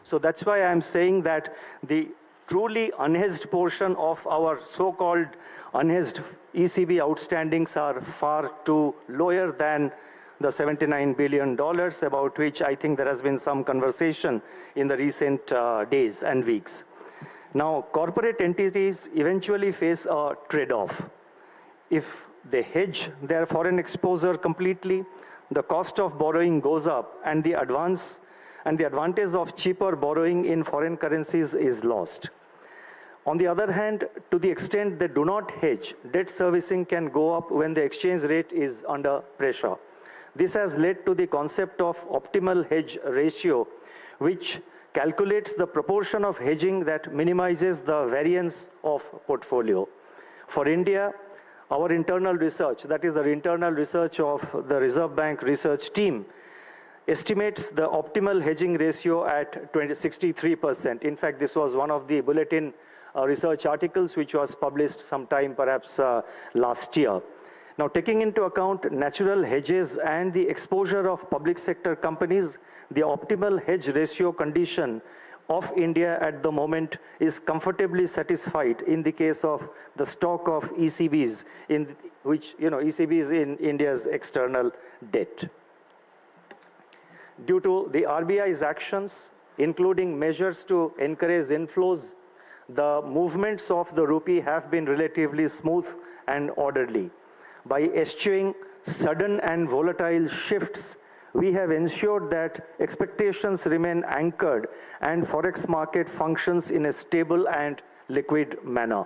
So that's why I'm saying that the truly unhedged portion of our so-called unhedged ECB outstandings are far too lower than the $79 billion, about which I think there has been some conversation in the recent days and weeks. Now, corporate entities eventually face a trade-off. If they hedge their foreign exposure completely, the cost of borrowing goes up, and the advantage of cheaper borrowing in foreign currencies is lost. On the other hand, to the extent they do not hedge, debt servicing can go up when the exchange rate is under pressure. This has led to the concept of optimal hedge ratio, which calculates the proportion of hedging that minimizes the variance of portfolio. For India, our internal research, that is the internal research of the Reserve Bank research team, estimates the optimal hedging ratio at 63%. In fact, this was one of the bulletin research articles which was published sometime perhaps last year. Now, taking into account natural hedges and the exposure of public sector companies, the optimal hedge ratio condition of India at the moment is comfortably satisfied in the case of the stock of ECBs, in which, ECBs in India's external debt. Due to the RBI's actions, including measures to encourage inflows, the movements of the rupee have been relatively smooth and orderly. By eschewing sudden and volatile shifts, we have ensured that expectations remain anchored and forex market functions in a stable and liquid manner.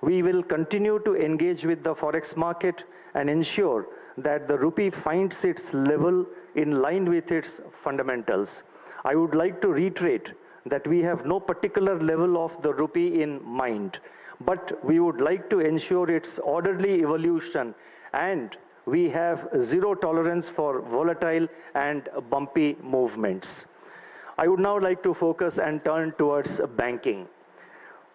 We will continue to engage with the forex market and ensure that the rupee finds its level in line with its fundamentals. I would like to reiterate that we have no particular level of the rupee in mind, but we would like to ensure its orderly evolution, and we have zero tolerance for volatile and bumpy movements. I would now like to focus and turn towards banking.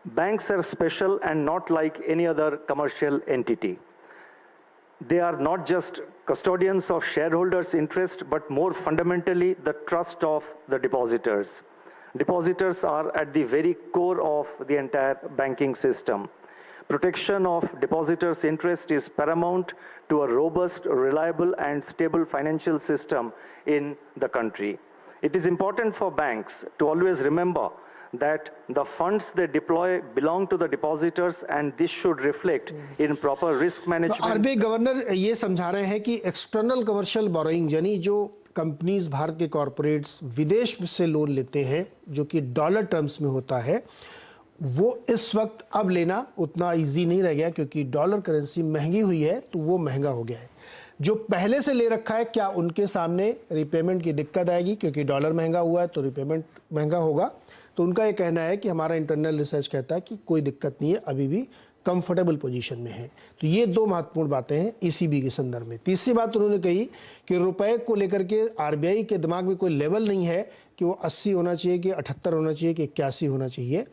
Banks are special and not like any other commercial entity. They are not just custodians of shareholders' interest, but more fundamentally, the trust of the depositors. Depositors are at the very core of the entire banking system. Protection of depositors' interest is paramount to a robust, reliable, and stable financial system in the country. It is important for banks to always remember that the funds they deploy belong to the depositors, and this should reflect in proper risk management. RBI governor ये समझा रहे हैं कि external commercial borrowing, यानी जो companies, Bharat के corporates विदेश से लोन लेते हैं जो कि डॉलर टर्म्स में होता है, वो इस वक्त अब लेना उतना इजी नहीं रह गया, क्योंकि डॉलर करेंसी महंगी हुई है, तो वो महंगा हो गया है। जो पहले से ले रखा है, क्या उनके सामने रिपेमेंट की दिक्कत आएगी? क्योंकि डॉलर महंगा हुआ है तो रिपेमेंट महंगा होगा। तो उनका ये कहना है कि हमारा इंटरनल रिसर्च कहता है कि कोई दिक्कत नहीं है, अभी भी कंफर्टेबल पोजीशन में है। तो ये दो महत्वपूर्ण बातें हैं ईसीबी के संदर्भ में। तीसरी बात उन्होंने कही कि रुपए को लेकर के आरबीआई के दिमाग में कोई लेवल नहीं है कि वो 80 होना चाहिए कि 78 होना चाहिए कि 81 होना चाहिए।